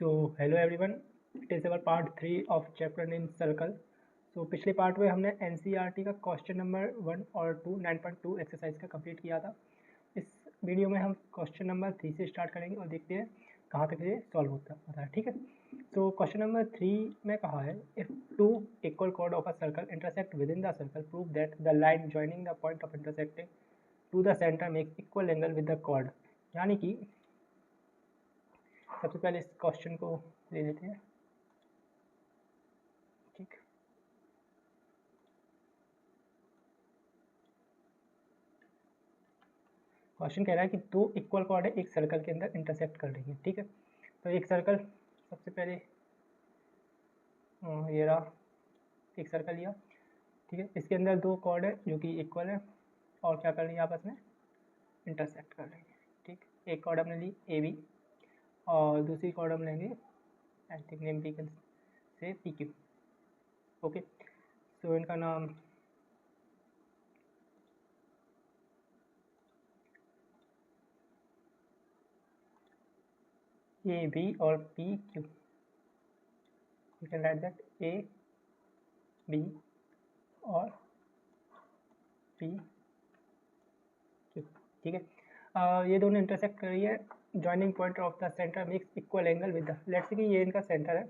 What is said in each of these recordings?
So hello everyone, it is our part 3 of chapter in circle. So पिछले part में हमने NCERT का question number 1 और 2 9.2 exercise का कंप्लीट किया था। इस वीडियो में हम क्वेश्चन नंबर 3 से स्टार्ट करेंगे और देखते हैं कहाँ तक ये सॉल्व होता है। ठीक है, तो क्वेश्चन नंबर 3 में कहा है if two equal chord of a circle intersect within the circle prove that the line joining the point of intersecting to the centre makes equal angle with the chord. यानी कि सबसे पहले इस question को ले लेते हैं। ठीक, क्वेश्चन कह रहा है कि दो इक्वल कॉर्ड है एक सर्कल के अंदर इंटरसेक्ट कर रही है। ठीक है, तो एक सर्कल सबसे पहले ये रहा, एक सर्कल लिया। ठीक है, इसके अंदर दो कॉर्ड है जो कि इक्वल है और क्या कर रही है, आपस में इंटरसेक्ट कर रही है। ठीक, एक कॉर्ड हमने ली ए बी और दूसरी कॉर्ड हम लेंगे I think name we can say P Q. Okay, so इनका नाम ए बी और P Q. You can write that A B और पी क्यू। ठीक है, ये दोनों इंटरसेक्ट कर रही है। Joining point of the centre makes equal angle with the, let's say कि ये इनका सेंटर है।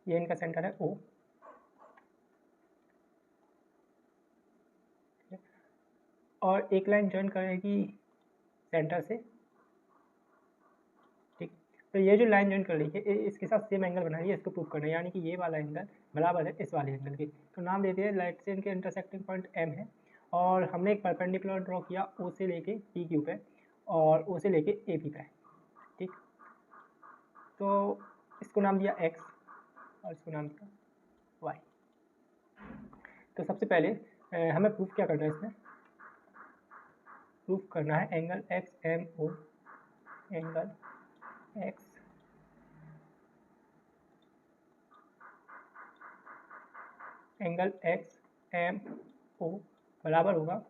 ये इनका सेंटर है ओ। और एक लाइन ज्वाइन करेगी सेंटर से। ठीक, तो ये जो लाइन ज्वाइन कर रही है इसके साथ सेम एंगल बना रही है, इसको प्रूव करना है। यानी कि ये वाला एंगल बराबर है इस वाले एंगल के। तो नाम देते हैं, लाइट से इनके इंटरसेक्टिंग पॉइंट एम है और हमने एक परपेंडिकुलर ड्रॉ किया ओ से लेके पी क्यू पे और ओ से लेके ए पी पे। ठीक, तो इसको नाम दिया एक्स और इसको नाम दिया वाई। तो सबसे पहले हमें प्रूफ क्या करना है, इसमें प्रूफ करना है angle X M O, angle X angle X M O बराबर होगा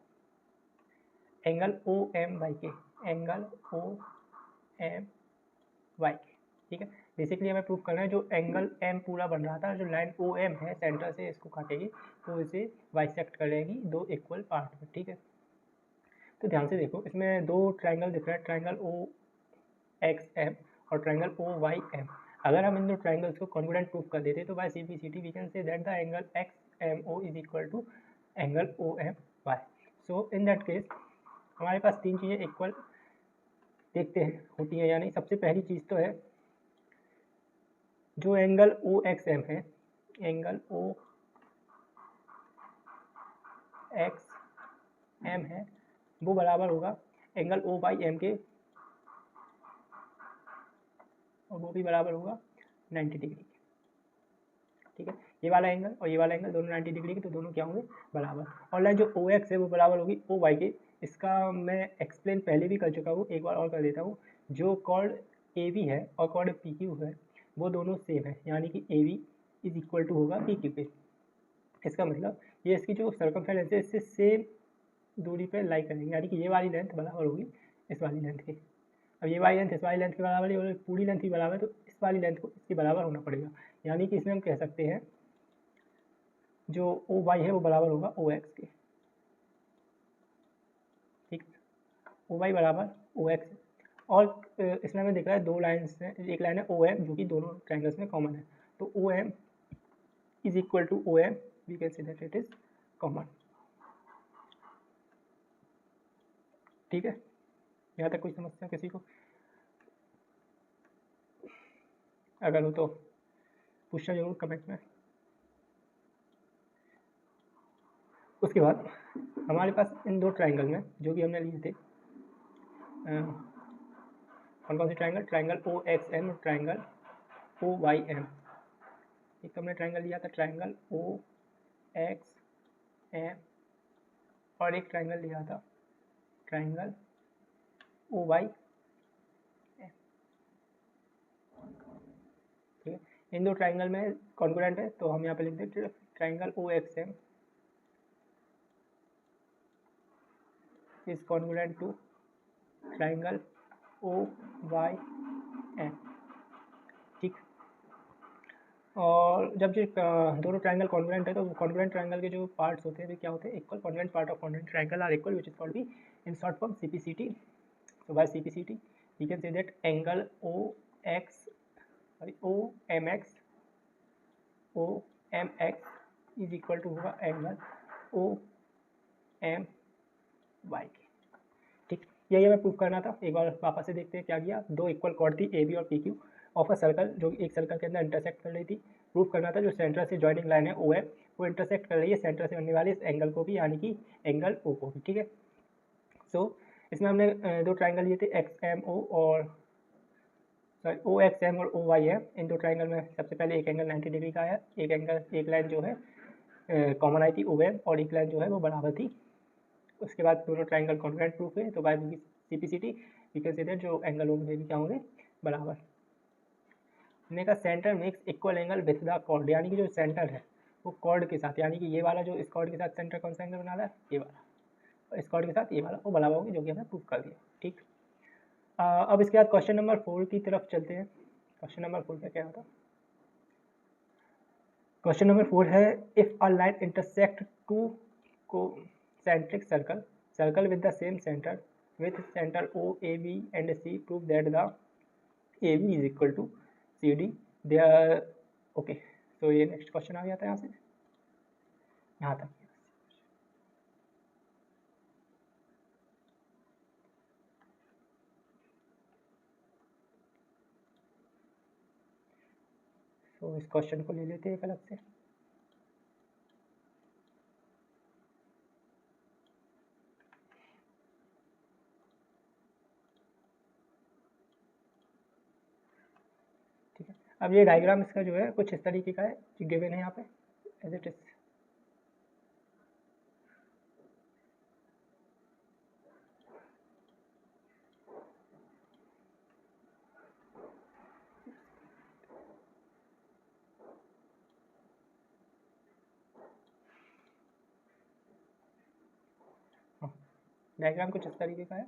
एंगल ओ एम वाई के, एंगल ओ एम वाई के। ठीक है, बेसिकली हमें प्रूफ करना है जो एंगल एम पूरा बन रहा था, जो लाइन ओ एम है सेंटर से इसको काटेगी तो इसे बाइसेक्ट कर लेगी दो इक्वल पार्ट में। ठीक है, तो ध्यान से देखो, इसमें दो ट्राइंगल दिख रहा है, ट्राइंगल ओ एक्स एम और ट्राइंगल ओ वाई एम। अगर हम इन दो ट्राइंगल्स को कॉन्ग्रुएंट प्रूफ कर देते तो by simplicity we can say that the angle X M O is equal to angle O M Y. So in that case हमारे पास तीन चीज़ें इक्वल देखते हैं होती हैं। यानी सबसे पहली चीज़ तो है जो एंगल ओ एक्स एम है, एंगल ओ एक्स एम है वो बराबर होगा एंगल ओ वाई एम के, और वो भी बराबर होगा 90 डिग्री के। ठीक है, ये वाला एंगल और ये वाला एंगल दोनों 90 डिग्री के, तो दोनों क्या होंगे बराबर। और लाइन जो ओ एक्स है वो बराबर होगी ओ वाई के। इसका मैं एक्सप्लेन पहले भी कर चुका हूँ, एक बार और कर देता हूँ। जो कॉर्ड ए बी है और कॉर्ड पी क्यू है वो दोनों सेम है, यानी कि A B is equal to होगा पी क्यू के। इसका मतलब ये इसकी जो सर्कमफेरेंस है इससे सेम दूरी पे लाई करेंगे, यानी कि ये वाली लेंथ बराबर होगी इस वाली लेंथ के। अब ये वाली लेंथ इस वाली लेंथ के बराबर है और पूरी लेंथ ही बराबर है, तो इस वाली लेंथ को इसके बराबर होना पड़ेगा। यानी कि इसमें हम कह सकते हैं जो ओ वाई है वो बराबर होगा ओ एक्स के। ठीक, ओ वाई बराबर ओ एक्स। और इसमें हमें दिख रहा है दो लाइन्स हैं, एक लाइन है ओ एम जो कि दोनों ट्राइंगल्स में कॉमन है, तो O M is equal to O M, we can say that it is common. ठीक है, यहाँ तक कोई समस्या किसी को? अगर हो तो पूछना जरूर कमेंट में। उसके बाद हमारे पास इन दो ट्राइंगल में जो कि हमने लिए थे, कौन कौन से triangle, triangle O X M और ट्राइंगल ओ वाई एम। एक हमने ट्राइंगल लिया था ट्राइंगल ओ एक्स एम और एक ट्राइंगल लिया था ट्राइंगल ओ वाई एम। ठीक है, इन दो ट्राइंगल में कॉन्ग्रुएंट है तो हम यहाँ पे लिख देते triangle O X M is congruent to triangle O Y M. ठीक, और जब जो दोनों ट्राइंगल कॉन्ग्रुएंट है तो कॉन्ग्रुएंट ट्राइंगल के जो पार्ट्स होते हैं वे क्या होते हैं, equal. Congruent part of congruent triangle are equal, which is called be in short form CPCT। So by CPCT we can say that angle OMX is equal to होगा angle OMY के। ठीक, यही हमें प्रूफ करना था। एक बार वापस से देखते हैं क्या किया। दो इक्वल कॉर्ड थी AB और PQ ऑफ अ सर्कल, जो एक सर्कल के अंदर इंटरसेक्ट कर रही थी। प्रूफ करना था जो सेंटर से जॉइनिंग लाइन है OM वो इंटरसेक्ट कर रही है सेंटर से बनने वाले इस एंगल को भी, यानी कि एंगल O को भी। ठीक है, सो इसमें हमने दो ट्राइंगल लिए थे XMO और सॉरी OXM और OYM। इन दो ट्राइंगल में सबसे पहले एक एंगल 90 डिग्री का आया, एक लाइन जो है कॉमन आई थी OM और एक लाइन जो है वो बराबर थी। उसके बाद दोनों ट्राइंगल कॉन्ग्रुएंट प्रूफ हुए, तो by CPCT we can say that जो एंगल होंगे भी क्या होंगे, बराबर। हमने कहा centre makes equal angle with the chord, यानी कि जो सेंटर है वो कॉर्ड के साथ, यानी कि ये वाला जो इस कॉर्ड के साथ सेंटर कौन सा एंगल बना रहा है, ये वाला, और इस कॉर्ड के साथ ये वाला वो बराबर होंगे, जो कि हमने प्रूफ कर दिया। ठीक, अब इसके बाद क्वेश्चन नंबर 4 की तरफ चलते हैं। क्वेश्चन नंबर 4 क्या होता है? क्वेश्चन नंबर 4 है if a line intersect two concentric circle with the same center with center O, A, B and C, prove that the AB is equal to CD there। Okay, तो ये next question आ जाता है यहाँ से यहाँ तक। तो इस क्वेश्चन को ले लेते हैं एक अलग से। ठीक है, अब ये डायग्राम इसका जो है कुछ इस तरीके का है, जो गिवन है यहाँ पे एज इट इज। डायग्राम कुछ इस तरीके का है।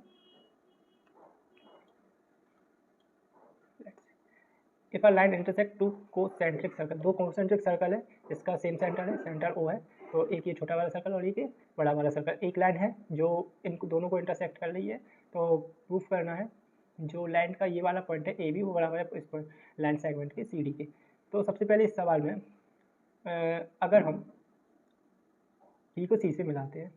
If a line intersect two concentric circle, दो कोसेंट्रिक सर्कल है, इसका सेम सेंटर है, सेंटर O है, तो एक ये छोटा वाला सर्कल और एक ये बड़ा वाला सर्कल, एक लाइन है जो इन दोनों को इंटरसेक्ट कर रही है। तो प्रूफ करना है जो लाइन का ये वाला पॉइंट है AB वो बराबर है इस पॉइंट लाइन सेगमेंट के CD के। तो सबसे पहले इस सवाल में अगर हम B को C से मिलाते हैं,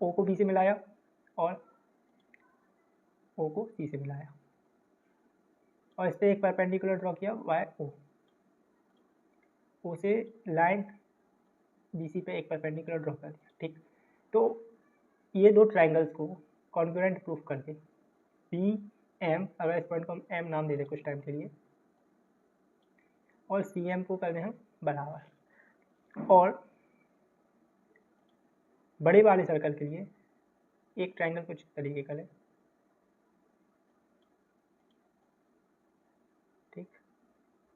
O को B से मिलाया और O को C से मिलाया और इस पर एक परपेंडिकुलर ड्रॉ किया YO, O से लाइन BC पे एक परपेंडिकुलर ड्रॉ कर दिया। ठीक, तो ये दो ट्राइंगल्स को कॉन्ग्रुएंट प्रूफ करके PM, अगर इस पॉइंट को हम M नाम दे दें कुछ टाइम के लिए, और CM को कर दें हम बराबर, और बड़े वाले सर्कल के लिए एक ट्राइंगल कुछ इस तरीके का ले। ठीक,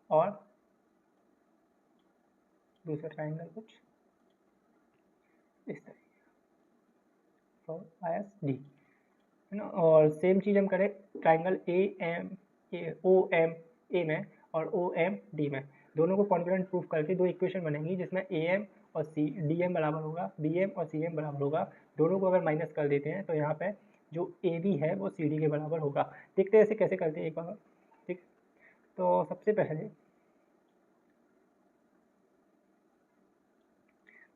और दूसरा ट्राइंगल कुछ इस तरीके का ISD है ना। और सेम चीज़ हम करें ट्राइंगल OMA में और OMD में, दोनों को कॉन्ग्रुएंट प्रूफ करके दो इक्वेशन बनेंगी जिसमें AM और DM बराबर होगा, BM और CM बराबर होगा। दोनों को अगर माइनस कर देते हैं तो यहाँ पे जो AB है वो CD के बराबर होगा। देखते हैं ऐसे कैसे करते हैं एक बार। ठीक, तो सबसे पहले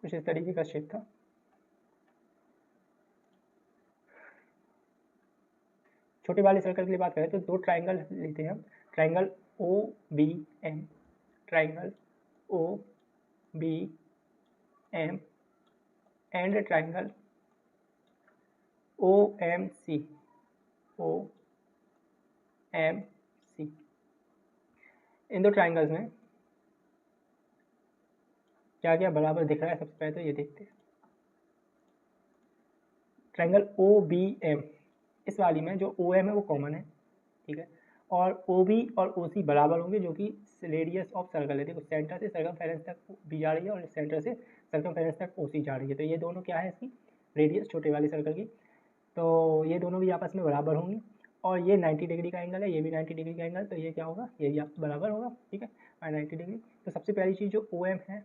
कुछ इस तरीके का शेप था। छोटे वाले सर्कल के लिए बात करें तो दो ट्राइंगल लेते हैं हम, triangle OBM, triangle OBM and triangle OMC, इन दो ट्राइंगल्स में क्या क्या बराबर दिख रहा है, सबसे पहले तो ये देखते हैं। ट्राइंगल OBM, इस वाली में जो OM है वो कॉमन है, ठीक है, और ओ बी और ओ सी बराबर होंगे, जो कि रेडियस ऑफ सर्कल है। देखो सेंटर से सर्कमफेरेंस तक बी जा रही है और सेंटर से सर्कमफेरेंस तक ओ सी जा रही है, तो ये दोनों क्या है इसकी रेडियस छोटे वाले सर्कल की। तो ये दोनों भी आपस में बराबर होंगी और ये 90 डिग्री का एंगल है, ये भी 90 डिग्री का एंगल, तो ये क्या होगा, ये भी आपको बराबर होगा, ठीक है, और 90 डिग्री। तो सबसे पहली चीज़ जो ओ एम है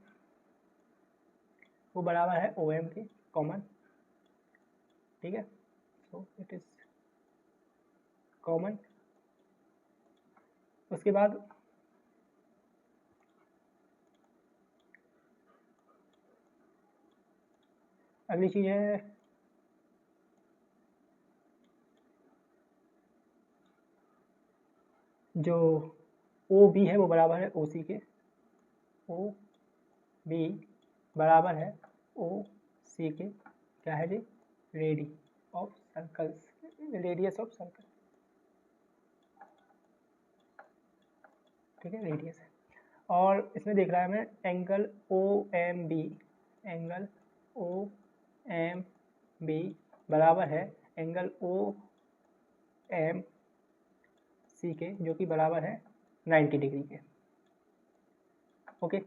वो बराबर है ओ एम के कॉमन, ठीक है, सो इट इज कॉमन। उसके बाद अगली चीज़ है जो ओ बी है वो बराबर है ओ सी के, ओ बी बराबर है ओ सी के, क्या है जी, radii of circles, radius of circle, ठीक है, रेडियस है। और इसमें देख रहा है हमें angle O M B, angle O M B बराबर है एंगल ओ एम सी के, जो कि बराबर है 90 डिग्री के। ओके,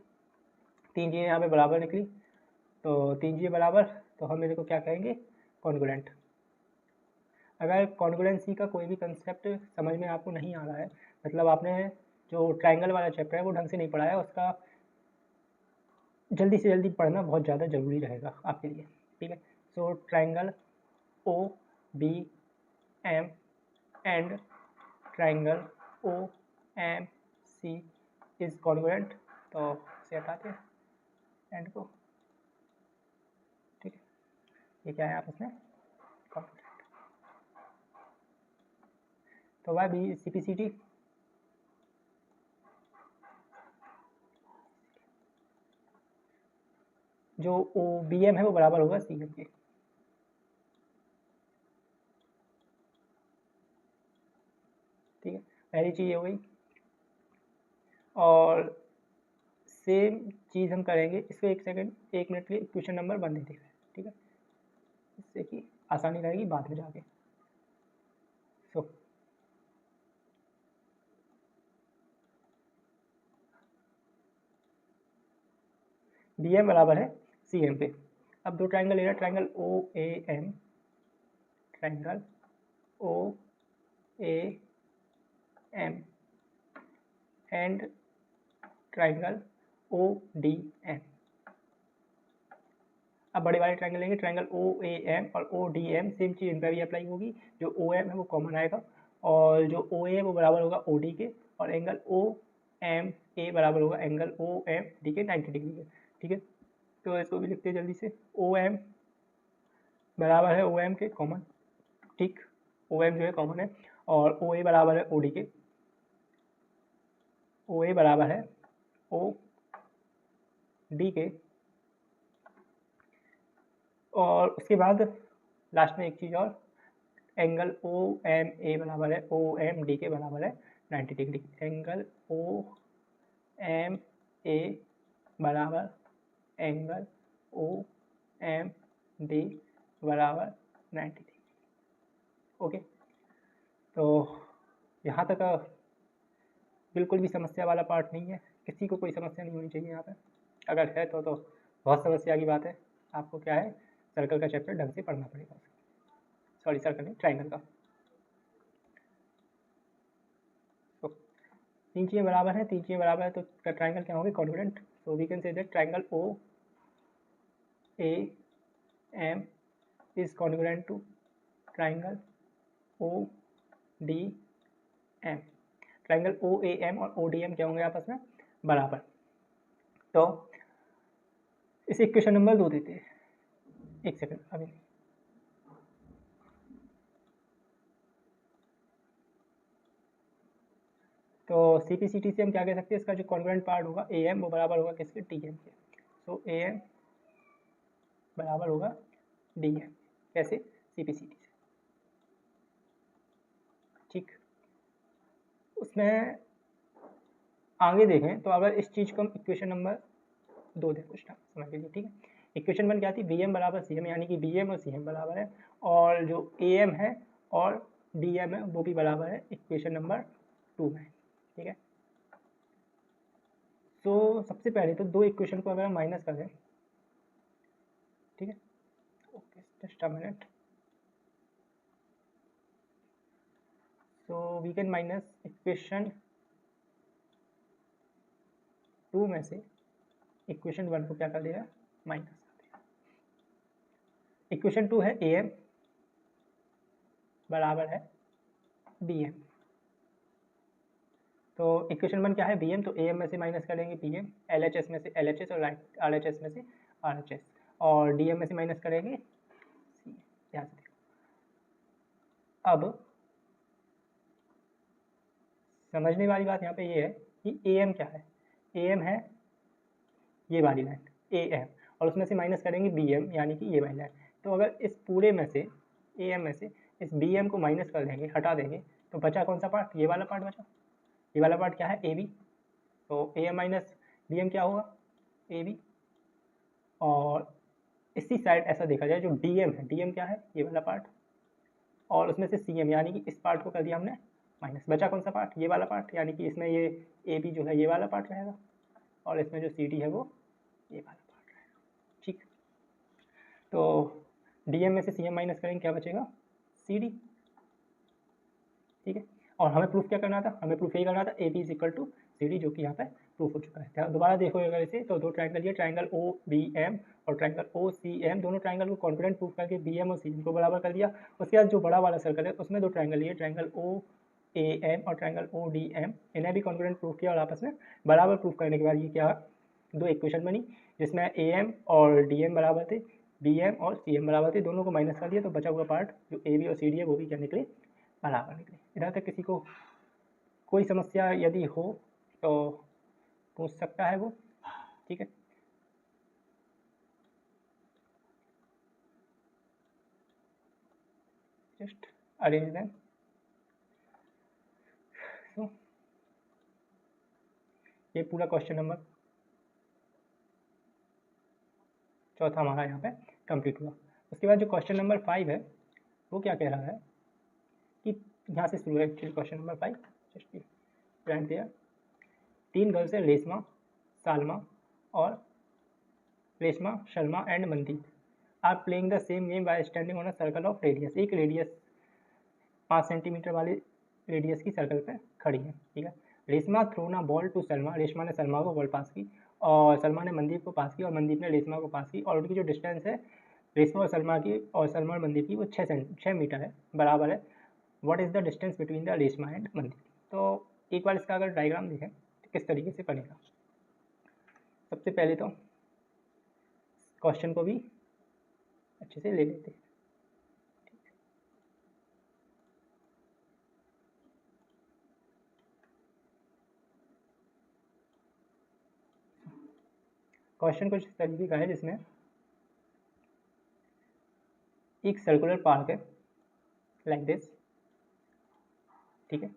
तीन चीज़ें यहाँ पे बराबर निकली, तो तीन चीज़ें बराबर, तो हम मेरे को क्या कहेंगे, कॉन्ग्रुएंट। अगर कॉन्ग्रुएंसी का कोई भी कंसेप्ट समझ में आपको नहीं आ रहा है, मतलब आपने जो ट्राइंगल वाला चैप्टर है वो ढंग से नहीं पढ़ा है, उसका जल्दी से जल्दी पढ़ना बहुत ज़्यादा ज़रूरी रहेगा आपके लिए, ठीक है। So triangle O B M and triangle O M C is congruent, तो इसे हटाते हैं एंड को, ठीक है, ये क्या है आपस में कॉन्ग्रुएंट। तो वह by C P C T जो ओ बी एम है वो बराबर होगा सी एम के, ठीक है, पहली चीज़ ये हो गई। और सेम चीज़ हम करेंगे इसको, एक सेकंड, एक मिनट के लिए क्वेश्चन नंबर 1 दे देंगे, ठीक है, इससे कि आसानी रहेगी बाद में जाके। सो बी एम बराबर है सी एम पे। अब दो ट्राइंगल ले रहा है, triangle O A M, triangle O A M and triangle O D M. अब बड़े वाले ट्राइंगल लेंगे, ट्राइंगल ओ ए एम और ओ डी एम, सेम चीज़ इन पर भी अप्लाई होगी। जो ओ एम है वो कॉमन आएगा और जो ओ ए वो बराबर होगा ओ डी के, और एंगल ओ एम ए बराबर होगा एंगल ओ एम डी के 90 डिग्री के, ठीक है। तो इसको भी लिखते हैं जल्दी से, ओ एम बराबर है ओ एम के कॉमन, ठीक, ओ एम जो है कॉमन है, और ओ ए बराबर है ओ डी के, ओ ए बराबर है ओ डी के, और उसके बाद लास्ट में एक चीज़ और, एंगल ओ एम ए बराबर है ओ एम डी के बराबर है 90 degree, angle O M A बराबर एंगल ओ एम डी बराबर 90 डिग्री। ओके, तो यहाँ तक बिल्कुल भी समस्या वाला पार्ट नहीं है, किसी को कोई समस्या नहीं होनी चाहिए यहाँ पर, अगर है तो बहुत समस्या की बात है, आपको क्या है सर्कल का चैप्टर ढंग से पढ़ना पड़ेगा, सॉरी सर्कल नहीं ट्राइंगल का। तो तीन चीज़ें बराबर हैं, तीन चीज़ें बराबर है तो ट्राइंगल क्या होगी, congruent. So we can say that triangle O A M is congruent to triangle O D M. Triangle O A M और ओ डी एम क्या होंगे आपस में बराबर। तो इसे क्वेश्चन नंबर 2 देते हैं, एक सेकंड अभी। तो सी पी सी टी से हम क्या कह सकते हैं, इसका जो कॉन्ग्रुएंट पार्ट होगा ए एम वो बराबर होगा किसके, टी एम के। सो ए एम बराबर होगा डी एम, कैसे, सी पी सी टी से, ठीक। उसमें आगे देखें तो अगर इस चीज़ को हम इक्वेशन नंबर 2 दें कुछ समय के लिए, ठीक है। इक्वेशन 1 क्या थी, बी एम बराबर सी एम, यानी कि बी एम और सी एम बराबर है, और जो ए एम है और डी एम है वो भी बराबर है इक्वेशन नंबर 2 में, ठीक है। तो सबसे पहले तो दो इक्वेशन को अगर हम माइनस कर दें, ठीक है, okay just a minute, so we can minus equation 2 में से इक्वेशन 1 को क्या कर देगा, माइनस कर देगा। इक्वेशन 2 है am बराबर है bm, तो इक्वेशन 1 क्या है bm, तो am में से माइनस करेंगे bm, LHS में से LHS और RHS में से RHS, और dm में से माइनस करेंगे cm। ध्यान से देखो, अब समझने वाली बात यहाँ पे ये है कि am क्या है, am है ये वाली लाइन am, और उसमें से माइनस करेंगे bm यानी कि ये वाली लाइन। तो अगर इस पूरे में से am में से इस bm को माइनस कर देंगे, हटा देंगे, तो बचा कौन सा पार्ट, ये वाला पार्ट बचा। ये वाला पार्ट क्या है, ab, तो am माइनस bm क्या होगा, ab। और इसी साइड ऐसा देखा जाए जो dm है, dm क्या है, ये वाला पार्ट, और उसमें से cm यानी कि इस पार्ट को कर दिया हमने माइनस। बचा कौन सा पार्ट, ये वाला पार्ट, यानी कि इसमें ये ab जो है ये वाला पार्ट रहेगा, और इसमें जो cd है वो ये वाला पार्ट रहेगा, ठीक। तो dm में से cm माइनस करेंगे, क्या बचेगा, cd, ठीक है। और हमें प्रूफ क्या करना था, हमें प्रूफ यही करना था AB is equal to CD, जो कि यहाँ पे प्रूफ हो चुका है। दोबारा देखो अगर इसे, तो दो ट्राइंगल, ये ट्राइंगल OBM और ट्राइंगल OCM, दोनों ट्राइंगल को कॉन्फिडेंट प्रूफ करके BM और CM को बराबर कर दिया। उसके बाद जो बड़ा वाला सर्कल है उसमें दो ट्राइंगल, ये ट्राइंगल OAM और ट्राइंगल ODM, इन्हें भी कॉन्फिडेंट प्रूफ किया और आपस में बराबर प्रूफ करने के बाद ये क्या, दो इक्वेशन बनी जिसमें AM और DM बराबर थे, BM और CM बराबर थे, दोनों को माइनस कर दिया, तो बचा हुआ पार्ट जो AB और CD है वो भी क्या निकले, बराबर निकले। इधर तक किसी को कोई समस्या यदि हो तो पूछ सकता है वो, ठीक है। Just arrange them. सो ये पूरा क्वेश्चन नंबर चौथा हमारा यहाँ पे कंप्लीट हुआ। उसके बाद जो क्वेश्चन नंबर 5 है वो क्या कह रहा है कि यहाँ से शुरू है actually question number 5, just write there. 3 girls है, रेशमा, सालमा और Reshma, Sharma and Mandip are playing the same game by standing on a circle of radius. एक रेडियस 5 सेंटीमीटर वाले रेडियस की सर्कल पे खड़ी है, ठीक है। Reshma thrown a ball to Salma, Reshma ने सलमा को बॉल पास की, और सलमा ने मनदीप को पास की, और मनदीप ने रेशमा को पास की, और उनकी जो डिस्टेंस है रेशमा और सलमा की, और सलमा और मनदीप की, वो 6 मीटर है, बराबर है। What is the distance between the Reshma and Mandeep. तो एक बार इसका अगर डायग्राम देखें तो किस तरीके से बनेगा। सबसे पहले तो क्वेश्चन को भी अच्छे से ले लेते हैं। क्वेश्चन कुछ इस तरीके का है जिसमें एक सर्कुलर पार्क है लाइक दिस, ठीक है,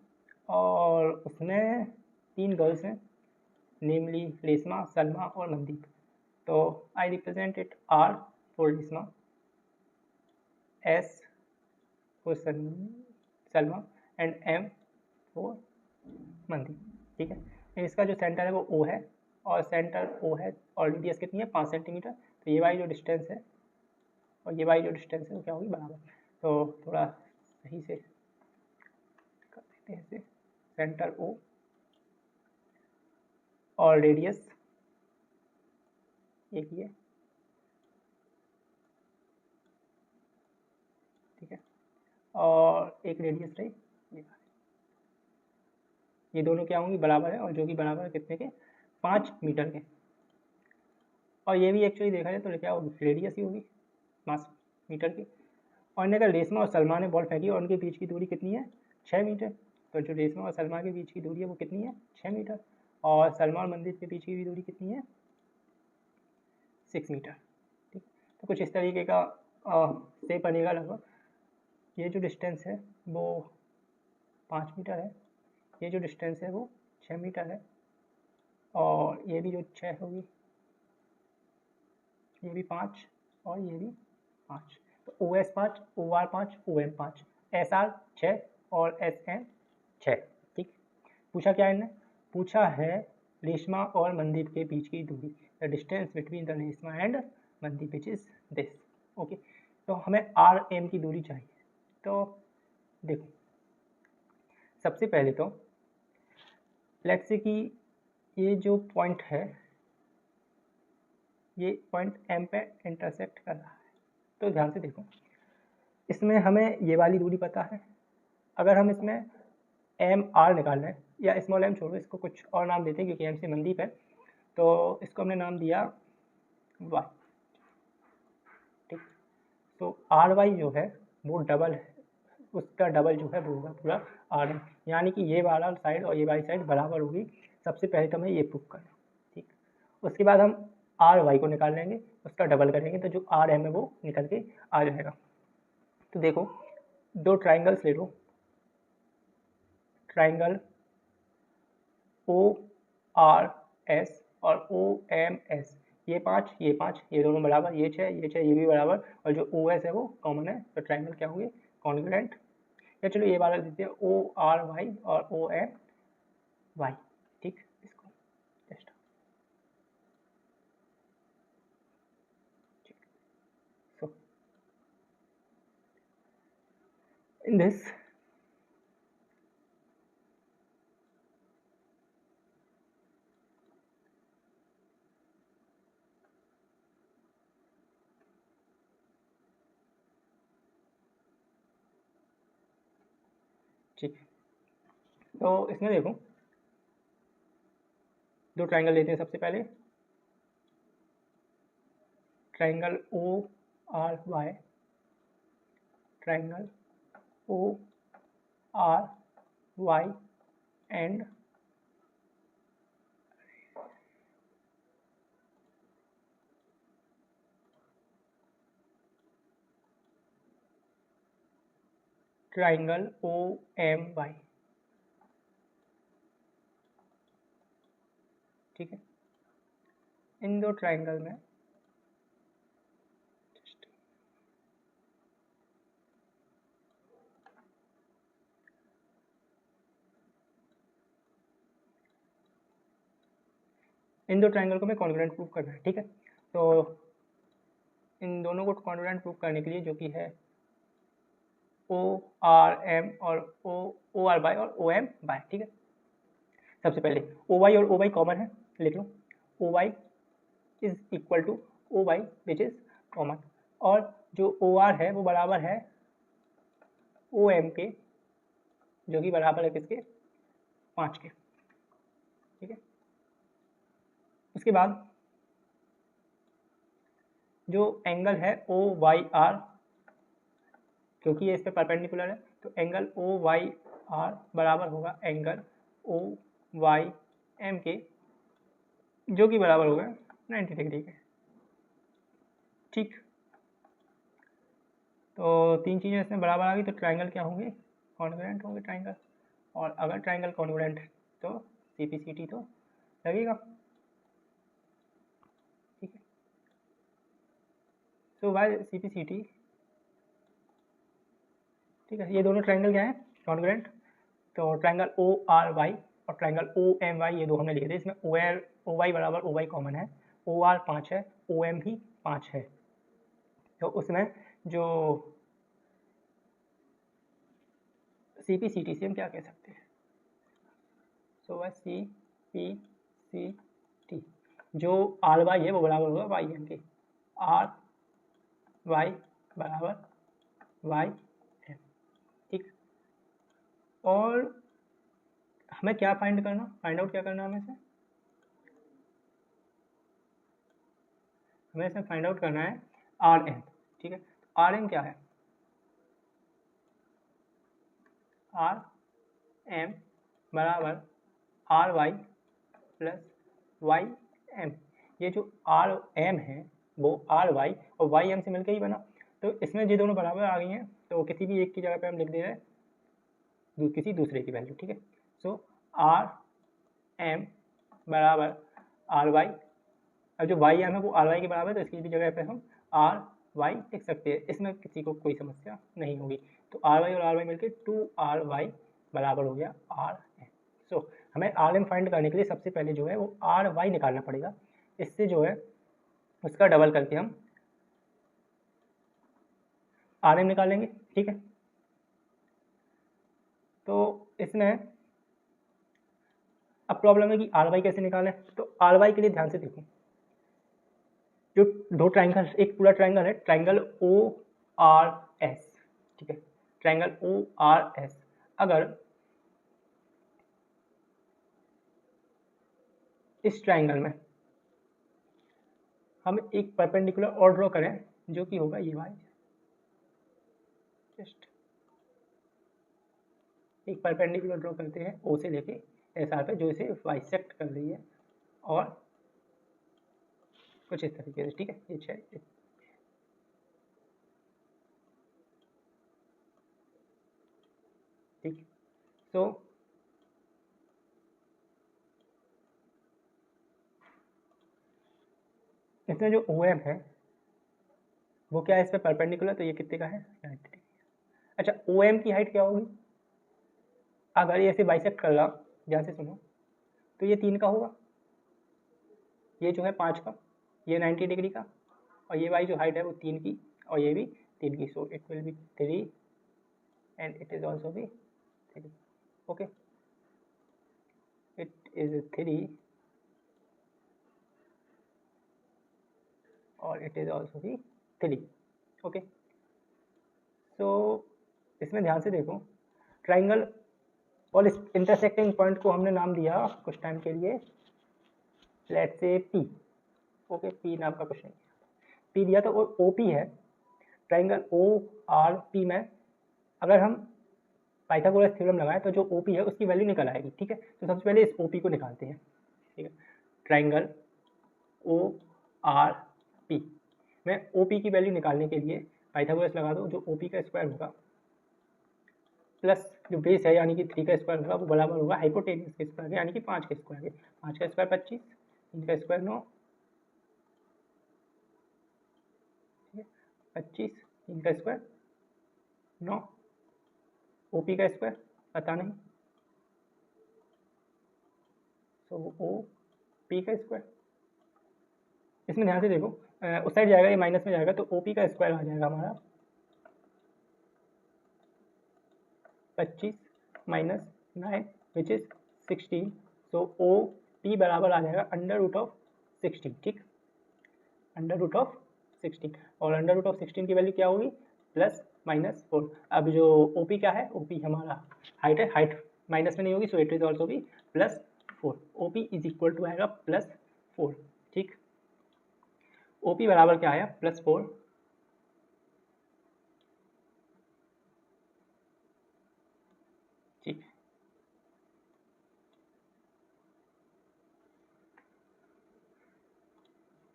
और उसमें 3 गर्ल्स हैं, नेमली रेशमा, सलमा और मनदीप। तो I represent it R for Reshma, S for Salma and M for Mandeep, ठीक है। इसका जो सेंटर है वो O है, और सेंटर O है, और रेडियस कितनी है, 5 सेंटीमीटर। तो ये वाली जो डिस्टेंस है और ये वाली जो डिस्टेंस है वो क्या होगी, बराबर। तो थोड़ा सही से कर देते हैं इसे, सेंटर O और रेडियस एक ही है, ठीक है, और एक रेडियस रही ये दोनों क्या होंगी, बराबर है, और जो कि बराबर है कितने के, 5 मीटर के। और ये भी एक्चुअली देखा जाए तो क्या होगी, रेडियस ही होगी 5 मीटर की। और इन्हें अगर रेशमा और सलमा ने बॉल फेंकी और उनके बीच की दूरी कितनी है, 6 मीटर। तो जो रेशमा और सलमा के बीच की दूरी है वो कितनी है, 6 मीटर, और सलमा और मनदीप के बीच की भी दूरी कितनी है, 6 मीटर, ठीक। तो कुछ इस तरीके का से बनेगा लगभग। ये जो डिस्टेंस है वो 5 मीटर है, ये जो डिस्टेंस है वो 6 मीटर है, और ये भी जो 6 होगी, ये भी 5 और ये भी 5। तो OS 5, OR 5, OM 5, SR 6 और SM 6, ठीक। पूछा क्या है इन्हें, पूछा है रेशमा और मनदीप के बीच की दूरी, the distance between the Reshma and Mandeep which is this. Okay, तो हमें आर एम की दूरी चाहिए। तो देखो सबसे पहले तो लेट्स से कि ये जो पॉइंट है ये पॉइंट एम पे इंटरसेक्ट कर रहा है, तो ध्यान से देखो इसमें हमें ये वाली दूरी पता है। अगर हम इसमें एम आर निकाल लें, या स्मॉल एम छोड़ो, इसको कुछ और नाम देते हैं क्योंकि एम से मनदीप है, तो इसको हमने नाम दिया वाई। ठीक, तो आर वाई जो है वो डबल है, उसका डबल जो है वो होगा पूरा आर एम, यानी कि ये वाला साइड और ये वाली साइड बराबर होगी। सबसे पहले तो हमें ये प्रूफ करना। ठीक, उसके बाद हम आर वाई को निकाल लेंगे, उसका डबल करेंगे तो जो आर एम है वो निकल के आ जाएगा। तो देखो दो ट्राइंगल्स ले लो, ट्राइंगल ओ आर एस और ओ एम एस, ये पाँच ये दोनों बराबर, ये 6 ये भी बराबर, और जो ओ एस है वो कॉमन है, तो ट्राइंगल क्या होंगे, कॉन्ग्रुएंट। या चलो ये वाला देते हैं ओ आर वाई और ओ एम वाई। ठीक, इसको जस्ट सो इन दिस ठीक, तो इसमें देखो दो ट्राइंगल लेते हैं। सबसे पहले triangle O R Y, triangle O R Y and triangle O M Y. ठीक है, इन दो ट्राइंगल में इन दो ट्राइंगल को मैं कॉन्ग्रुएंट प्रूव करना है। ठीक है, तो इन दोनों को कॉन्ग्रुएंट प्रूव करने के लिए जो कि है ओ आर एम और ओ आर बाई और ओ एम बाई। ठीक है, सबसे पहले ओ वाई और ओ वाई कॉमन है, लिख लो O Y is equal to O Y which is common, और जो ओ आर है वो बराबर है ओ एम के, जो कि बराबर है किसके, 5 के। ठीक है, उसके बाद जो एंगल है ओ वाई आर, क्योंकि ये इस पे परपेंडिकुलर है, तो एंगल ओ वाई आर बराबर होगा एंगल ओ वाई एम के, जो कि बराबर होगा 90 डिग्री के। ठीक, तो तीन चीज़ें इसमें बराबर आ गई, तो ट्राइंगल क्या होंगे, कॉन्ग्रुएंट होंगे ट्राइंगल, और अगर ट्राइंगल कॉन्ग्रुएंट है तो सीपीसीटी तो लगेगा। ठीक है, तो बाय सीपीसीटी, ठीक है, ये दोनों ट्राइंगल क्या है, कॉन्ग्रुएंट। तो ट्राइंगल ओ आर वाई और ट्राइंगल ओ एम वाई, ये दो हमने लिखे थे, इसमें ओ वाई बराबर ओ वाई कॉमन है, ओ आर 5 है, ओ एम भी 5 है, तो उसमें जो सी पी सी टी से हम क्या कह सकते हैं, सो वह सी पी सी टी, जो आर वाई है वो बराबर होगा वाई एम के, आर वाई बराबर वाई एम। ठीक, और हमें क्या फाइंड आउट क्या करना है हमें इसमें फाइंड आउट करना है आर एम। ठीक है, आर एम क्या है, आर एम बराबर R Y plus Y M. ये जो आर एम है वो आर वाई और वाई एम से मिलकर ही बना, तो इसमें ये दोनों बराबर आ गई हैं, तो किसी भी एक की जगह पे हम लिख दे रहे हैं किसी दूसरे की वैल्यू। ठीक है, सो आर एम बराबर आर वाई, अब जो वाई एम है वो आर वाई के बराबर है, तो इसकी भी जगह पे हम आर वाई लिख सकते हैं, इसमें किसी को कोई समस्या नहीं होगी। तो आर वाई और आर वाई मिलकर 2 आर वाई बराबर हो गया आर एम। सो हमें आर एम फाइंड करने के लिए सबसे पहले जो है वो आर वाई निकालना पड़ेगा। इससे जो है उसका डबल करके हम आर एम निकालेंगे, ठीक है। तो इसमें अब प्रॉब्लम है कि आर वाई कैसे निकालें। तो आर वाई के लिए ध्यान से देखो, जो दो ट्राइंगल, एक पूरा ट्राइंगल है, ट्राइंगल ओ आर एस, ठीक है, ट्राइंगल ओ आर एस। अगर इस ट्राइंगल में हम एक परपेंडिकुलर और ड्रॉ करें जो कि होगा ये वाई, जस्ट एक परपेंडिकुलर ड्रॉ करते हैं ओ से लेके एस आर पे, जो इसे बाइसेक्ट कर रही है, और कुछ इस तरीके से, ठीक है। ये ठीक, तो इसमें जो ओ एम है वो क्या है, इस पर परपेंडिकुलर, तो ये कितने का है, अच्छा ओ एम की हाइट क्या होगी, अगर ये ऐसे बाइसेक्ट कर रहा, ध्यान से सुनो, तो ये 3 का होगा, ये जो है 5 का, ये 90 डिग्री का, और ये वाई जो हाइट है वो 3 की, और ये भी 3 की, सो it will be 3 and it is also भी 3, ओके, इट इज 3 और इट इज ऑल्सो भी 3, ओके। सो इसमें ध्यान से देखो, ट्राइंगल और इस इंटरसेक्टिंग पॉइंट को हमने नाम दिया कुछ टाइम के लिए, let's say P, okay, P नाम का कुछ नहीं, पी दिया, तो ओ पी है, ट्राइंगल ओ आर पी में अगर हम पाइथागोरस थ्योरम लगाएं तो जो ओ पी है उसकी वैल्यू निकल आएगी, ठीक है। तो सबसे पहले इस ओ पी को निकालते हैं, ठीक है, ट्राइंगल ओ आर पी में ओ पी की वैल्यू निकालने के लिए पाइथागोरस लगा दो, जो ओ पी का स्क्वायर होगा प्लस जो बेस है यानी कि 3 का स्क्वायर होगा वो बराबर होगा हाइपोटेन्यूज के स्क्वायर यानी कि 5 के स्क्वायर के, 5 का स्क्वायर 25, 3 का स्क्वायर 9, 25, 3 का स्क्वायर 9, ओ पी का स्क्वायर पता नहीं, तो ओ पी का स्क्वायर, इसमें ध्यान से देखो उस साइड जाएगा, ये माइनस में जाएगा, तो ओ पी का स्क्वायर आ जाएगा हमारा 25 minus 9 which is 16, so O P बराबर आ जाएगा अंडर रूट ऑफ 16, ठीक, अंडर रूट ऑफ 16, और अंडर रूट ऑफ 16 की वैल्यू क्या होगी, +-4। अब जो ओ पी क्या है, ओ पी हमारा हाइट है, हाइट माइनस में नहीं होगी, सो इट इज ऑल्सो भी +4, O P is equal to आएगा +4, ठीक, ओ पी बराबर क्या आया, +4, ठीक,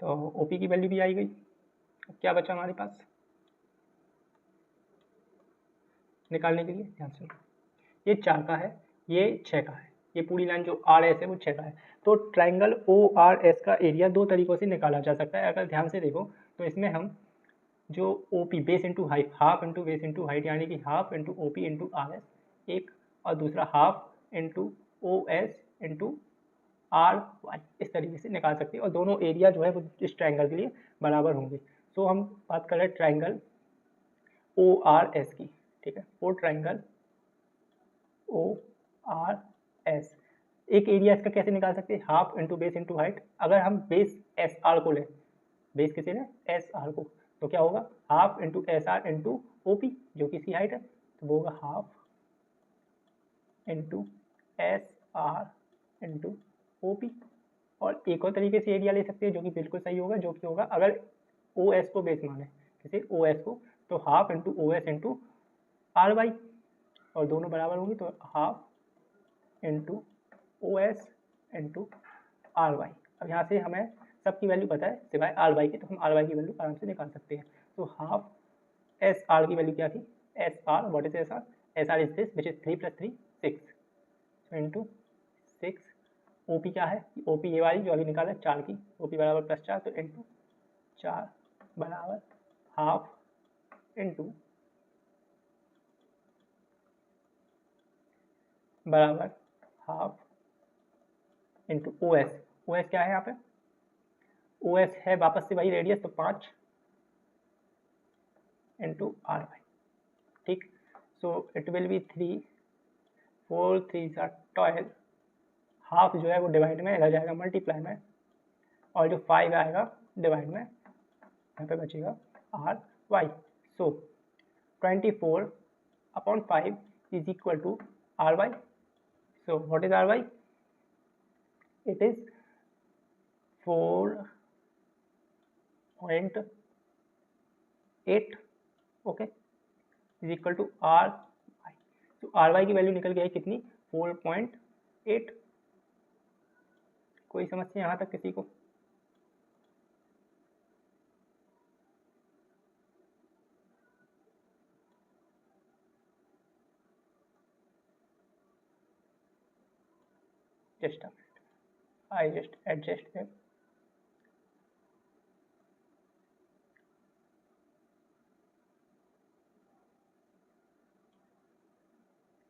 तो ओ पी की वैल्यू भी आई गई। अब क्या बचा हमारे पास निकालने के लिए, ध्यान से, ये 4 का है, ये 6 का है, ये पूरी लाइन जो आर एस है वो 6 का है। तो ट्राइंगल ओ आर एस का एरिया दो तरीकों से निकाला जा सकता है, अगर ध्यान से देखो तो इसमें हम जो O P base into height, half into base into height यानी कि half into O P into R S एक, और दूसरा half into O S into R Y, इस तरीके से निकाल सकते हैं, और दोनों एरिया जो है वो इस ट्राइंगल के लिए बराबर होंगे। तो हम बात कर रहे हैं ट्राइंगल ओ आर एस की, ठीक है, वो ट्राइंगल ओ आर एस, एक एरिया इसका कैसे निकाल सकते हैं, half into base into height, अगर हम बेस एस आर को लें, बेस किसे लें, एस आर को, तो क्या होगा, half into S R into O P जो कि इसकी हाइट है, तो वो होगा half into S R into O P. और एक और तरीके से एरिया ले सकते हैं जो कि बिल्कुल सही होगा, जो कि होगा अगर ओ एस को बेस माने, किसे ओ एस को, तो half into O S into R Y, और दोनों बराबर होंगे, तो half into O S into R Y. अब यहाँ से हमें सबकी वैल्यू पता है सिवाय आर वाई के, तो हम आर वाई की वैल्यू आराम से निकाल सकते हैं। तो हाफ एस आर की वैल्यू क्या थी, S R what is S R is this which is 3 + 3 6 into 6, O P क्या है, ओ पी ये वाली जो अभी निकाला 4 की, ओ पी बराबर +4, तो इंटू 4 बराबर हाफ इंटू बराबर half into O S. O S क्या है यहाँ पे, ओ एस है वापस से वही रेडियस, तो 5 इंटू आर वाई। ठीक, so it will be 3, 4 3 12, half जो है वो डिवाइड में रह जाएगा, मल्टीप्लाई में, और जो 5 आएगा डिवाइड में, यहाँ पे बचेगा R Y. So 24/5 is equal to ry. So what is ry? It is 4.8, okay, is equal to ry. So ry की वैल्यू निकल गई कितनी, 4.8। कोई समस्या यहाँ तक किसी को? Just a minute, I just adjust them.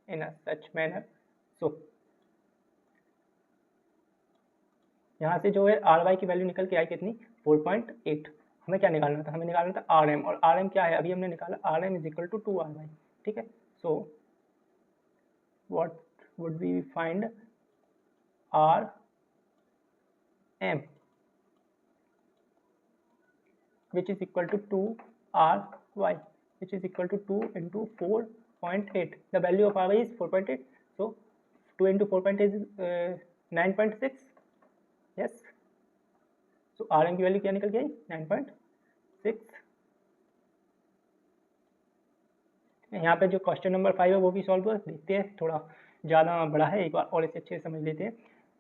In a such manner. So यहाँ से जो है आर वाई की वैल्यू निकल के आई कितनी, 4.8। हमें क्या निकालना था, हमें निकालना था आर एम, और आर एम क्या है, अभी हमने निकाला R M is equal to 2 R Y. ठीक है, so what would we find, R M which is equal to 2 ry, which is equal to 2 into 4.8. The value of ry is 4.8, so 2 into 4.8 is 9.6. yes, so rm की value क्या निकल गई, 9.6। यहाँ पे जो question number 5 है वो भी सॉल्व देखते हैं, थोड़ा ज़्यादा बड़ा है, एक बार और इसे अच्छे से समझ लेते हैं।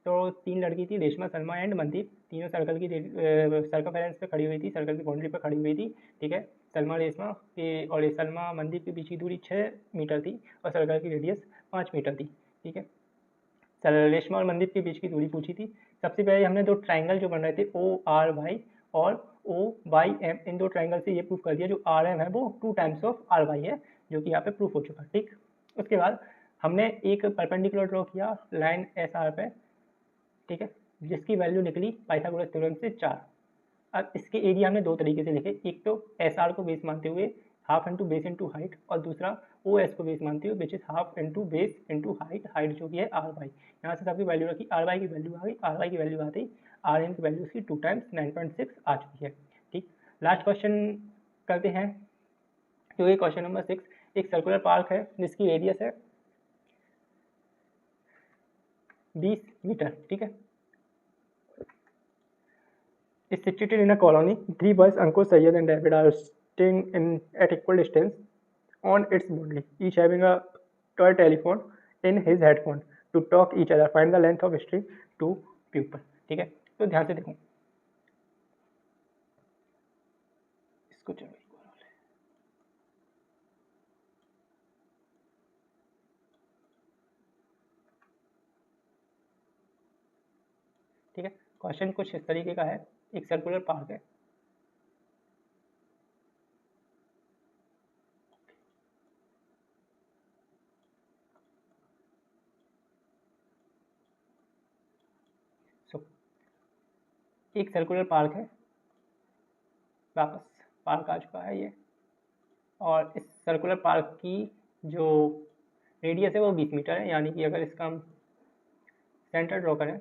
तो 3 लड़की थी, रेशमा, सलमा एंड मनदीप, तीनों सर्कल की सर्कमफेरेंस पे खड़ी हुई थी, सर्कल की बाउंड्री पे खड़ी हुई थी। ठीक है, सलमा रेशमा के और सलमा मनदीप के बीच की दूरी 6 मीटर थी और सर्कल की रेडियस 5 मीटर थी। ठीक है, रेशमा और मनदीप के बीच की दूरी पूछी थी। सबसे पहले हमने दो ट्राइंगल जो बन रहे थे ओ आर वाई और ओ वाई एम, इन दो ट्राइंगल से ये प्रूफ कर दिया जो आर एम है वो 2 टाइम्स ऑफ आर वाई है, जो कि यहाँ पे प्रूफ हो चुका। ठीक, उसके बाद हमने एक परपेंडिकुलर ड्रॉ किया लाइन एस आर पे, ठीक है, जिसकी वैल्यू निकली पाइथागोरस थ्योरम से 4। अब इसके एरिया हमने दो तरीके से लिखे, एक तो एस आर को बेस मानते हुए half into base into height, और दूसरा ओ एस को बेस मानते हुए which is half into base into height, height जो कि है आर वाई। यहाँ से सबकी वैल्यू रखी, आर वाई की वैल्यू आ गई, आर वाई की वैल्यू आती ही आर एन की वैल्यू उसकी 2 टाइम्स 9.6 आ चुकी है। ठीक, लास्ट क्वेश्चन करते हैं, जो ये क्वेश्चन नंबर 6, एक सर्कुलर पार्क है जिसकी रेडियस है 20 मीटर। ठीक है, is situated in a colony. 3 boys, Ankur, Sayyed and David, are staying at equal distance on its boundary, each having a toy telephone in his headphone to talk each other. Find the length of string to pupil. ठीक है, तो ध्यान से देखो इसको, चलो ठीक है। क्वेश्चन कुछ इस तरीके का है, एक सर्कुलर पार्क है, एक सर्कुलर पार्क है, वापस पार्क आ चुका है ये, और इस सर्कुलर पार्क की जो रेडियस है वो 20 मीटर है। यानी कि अगर इसका हम सेंटर ड्रॉ करें,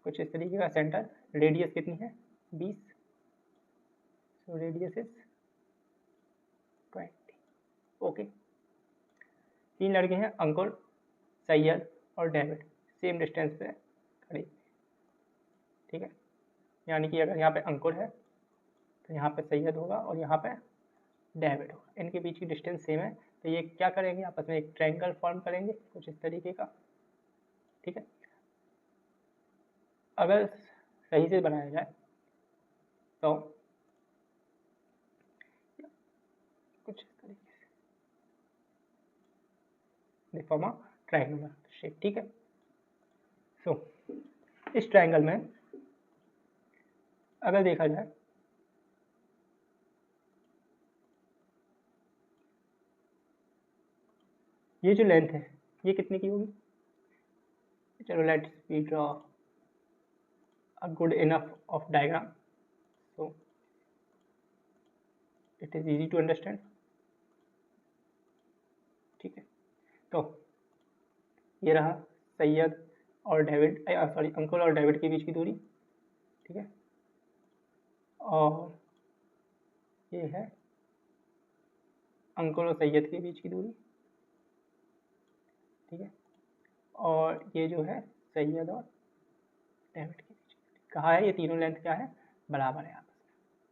कुछ इस तरीके का सेंटर, रेडियस कितनी है 20, सो रेडियस इज 20। ओके, 3 लड़के हैं, अंकुर, सैयद और डेविड, सेम डिस्टेंस पे खड़े। ठीक है, यानी कि अगर यहाँ पे अंकुर है तो यहाँ पे सैयद होगा और यहाँ पे डेविड होगा, इनके बीच की डिस्टेंस सेम है, तो ये क्या करेंगे, आपस में एक ट्रायंगल फॉर्म करेंगे कुछ इस तरीके का। ठीक है, अगर सही से बनाया जाए तो कुछ इस तरीके से they form a triangular shape. ठीक है, सो इस ट्रायंगल में अगर देखा जाए ये जो लेंथ है ये कितने की होगी? चलो let's we draw a good enough of diagram so it is easy to understand. ठीक है, तो ये रहा सैयद और डेविड, सॉरी अंकुल और डेविड के बीच की दूरी। ठीक है, और ये है अंकुल और सैयद के बीच की दूरी। ठीक है, और ये जो है सैयद और डेविड के बीच की दूरी। कहा है ये तीनों लेंथ क्या है? बराबर है आपस में।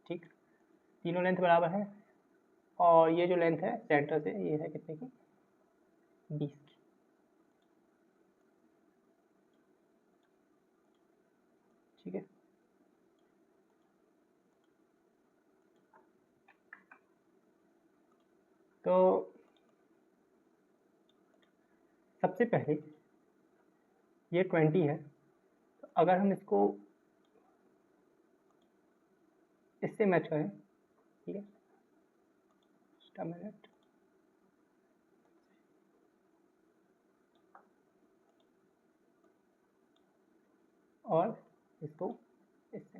ठीक, तीनों लेंथ बराबर है, और ये जो लेंथ है सेंटर से ये है कितने की? 20 की। ठीक है, तो सबसे पहले ये 20 है, तो अगर हम इसको इससे मैच करें, ठीक है, just a minute, और इसको इससे,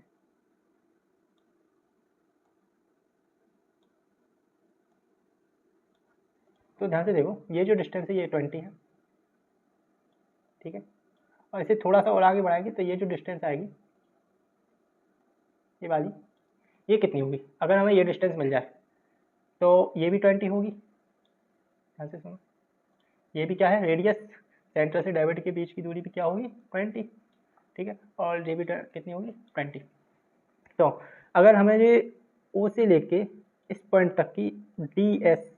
तो ध्यान से देखो ये जो डिस्टेंस है ये 20 है। ठीक है, और इसे थोड़ा सा और आगे बढ़ाएंगे तो ये जो डिस्टेंस आएगी ये वाली, ये कितनी होगी? अगर हमें ये डिस्टेंस मिल जाए तो ये भी 20 होगी। ध्यान से सुनो, ये भी क्या है? रेडियस, सेंटर से डायवर्ट के बीच की दूरी भी क्या होगी? 20। ठीक है, और ये भी कितनी होगी? 20। तो अगर हमें ये ओ से लेके इस पॉइंट तक की डी एस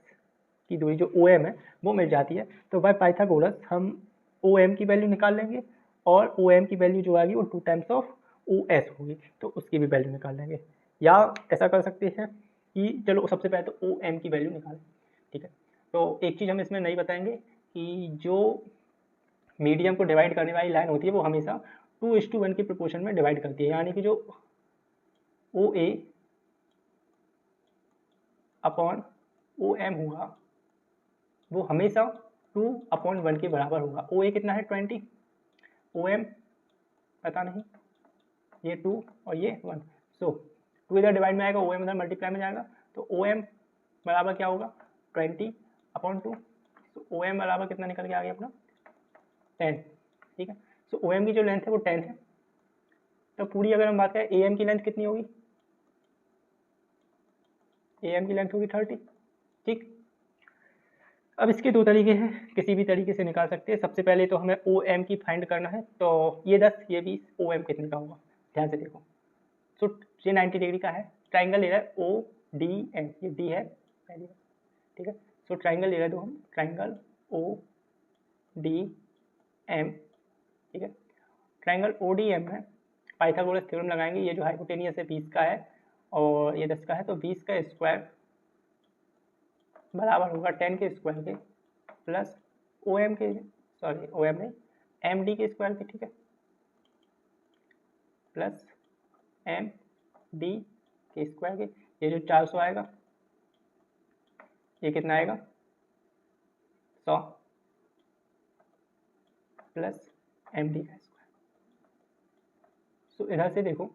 की दूरी जो ओ एम है वो मिल जाती है, तो बाय पाइथागोरस हम ओ एम की वैल्यू निकाल लेंगे, और ओ एम की वैल्यू जो आएगी वो 2 टाइम्स ऑफ ओ एस होगी, तो उसकी भी वैल्यू निकाल लेंगे। या ऐसा कर सकते हैं कि चलो सबसे पहले तो ओ एम की वैल्यू निकालें। ठीक है, तो एक चीज़ हम इसमें नहीं बताएंगे कि जो मीडियम को डिवाइड करने वाली लाइन होती है वो हमेशा 2:1 के प्रोपोर्शन में डिवाइड करती है, यानी कि जो ओ ए अपॉन ओ एम होगा वो हमेशा 2/1 के बराबर होगा। ओ ए कितना है? 20, ओ एम पता नहीं, ये 2 और ये 1, सो 2 इधर डिवाइड में आएगा, ओ एम इधर मल्टीप्लाई में जाएगा, तो ओ एम बराबर क्या होगा? 20/2। तो ओ एम बराबर कितना निकल के आ गया अपना? 10। ठीक है, सो ओ एम की जो लेंथ है वो 10 है। तो पूरी अगर हम बात करें ए एम की लेंथ कितनी होगी? ए एम की लेंथ होगी 30। ठीक, अब इसके दो तरीके हैं, किसी भी तरीके से निकाल सकते हैं। सबसे पहले तो हमें ओ एम की फाइंड करना है, तो ये 10 ये 20, ओ एम कितने का होगा? ध्यान से देखो, सो ये 90 डिग्री का है, ट्राइंगल ले रहा है ओ डी एम, ये डी है पहली बात। ठीक है, सो ट्राइंगल ले रहे दो हम, ट्राइंगल ओ डी एम। ठीक है, ट्राइंगल ओ डी एम में पाइथागोरस थ्योरम लगाएंगे। ये जो हाइपोटेनियस है 20 का है और ये 10 का है, तो 20 का स्क्वायर बराबर होगा 10 के स्क्वायर के प्लस ओ एम के, सॉरी ओ एम नहीं, एम डी के स्क्वायर के। ठीक है, प्लस एम डी के स्क्वायर के, ये जो 400 आएगा ये कितना आएगा? 100 प्लस एम डी का स्क्वायर। सो इधर से देखो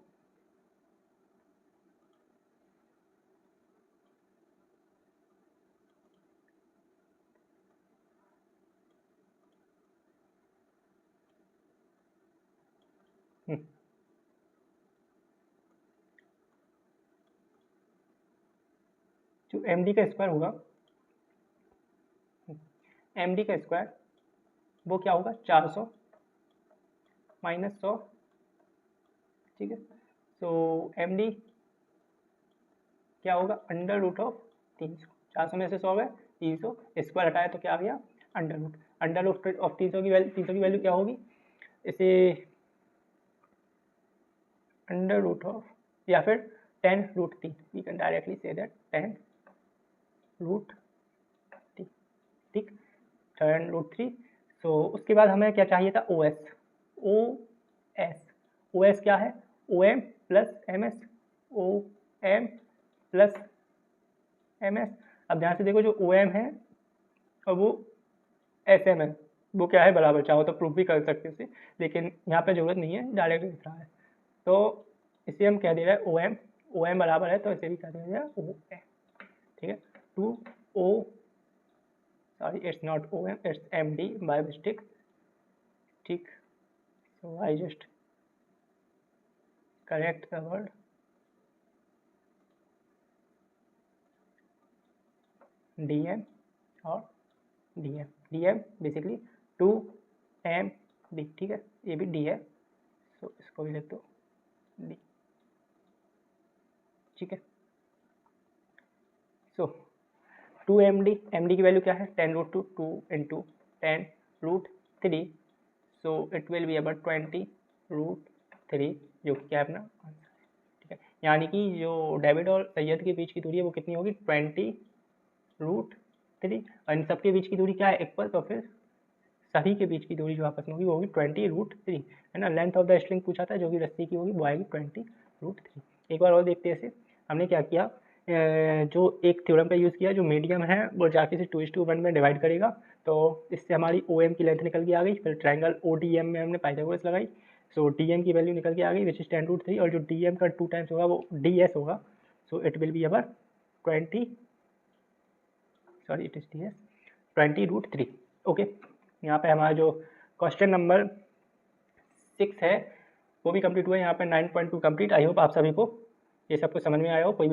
जो एम डी का स्क्वायर होगा, एम डी का स्क्वायर वो क्या होगा? 400 माइनस 100। ठीक है, सो एम डी क्या होगा? Under root of 300। 400 में से 100 गए, 300 स्क्वायर हटाया तो क्या आ गया? Under root. Under root of 300 की वैल्यू, 300 की वैल्यू क्या होगी? इसे अंडर रूट ऑफ या फिर 10√3, we can directly say that 10√3। ठीक, 10√3। सो उसके बाद हमें क्या चाहिए था? O S. O S, O S क्या है? O M plus M S, O M plus M S. अब ध्यान से देखो जो ओ एम है और वो ऐसे में वो क्या है बराबर, चाहो तो प्रूफ भी कर सकते हो उसे, लेकिन यहाँ पे ज़रूरत नहीं है, डायरेक्ट दिख रहा है। तो इसे हम कह दे रहे हैं ओ एम, ओ एम बराबर है तो इसे भी कह दे रहे हैं ओ एम, ठीक है। Two O, sorry it's not O M, it's M D by mistake, ठीक। So I just correct the word D M और D M, D M basically two M D, ठीक है, ये भी डी है, सो इसको भी लिख दो डी, ठीक है। सो टू एम डी की वैल्यू क्या है, 10√2, 2 into 10√3, so it will be about 20√3, जो कि क्या है अपना आंसर है, ठीक है। यानी कि जो डेविड और सैयद के बीच की दूरी है वो कितनी होगी, 20√3, और इन सबके बीच की दूरी क्या है, इक्वल, तो फिर सभी के बीच की दूरी जो आपस में होगी वो होगी 20√3, है ना। लेंथ ऑफ द स्ट्रिंग पूछा था, जो कि रस्सी की होगी वो आएगी 20√3। एक बार और देखते हैं इसे, हमने क्या किया, जो एक थ्योरम का यूज़ किया, जो मीडियम है वो जाके इसे 2:1 में डिवाइड करेगा, तो इससे हमारी ओ एम की लेंथ निकल के आ गई। फिर ट्रायंगल ओ डी एम में हमने पाइथागोरस लगाई, सो डी एम की वैल्यू निकल के आ गई विच इज़ 10√3, और जो डी एम का 2 टाइम्स होगा वो डी एस होगा, सो it will be our 20, sorry it is D S 20√3, okay. यहाँ पे हमारा जो क्वेश्चन नंबर 6 है वो भी कंप्लीट हुआ है, यहाँ पे 9.2 कंप्लीट। आई होप आप सभी को ये सब कुछ समझ में आया हो। कोई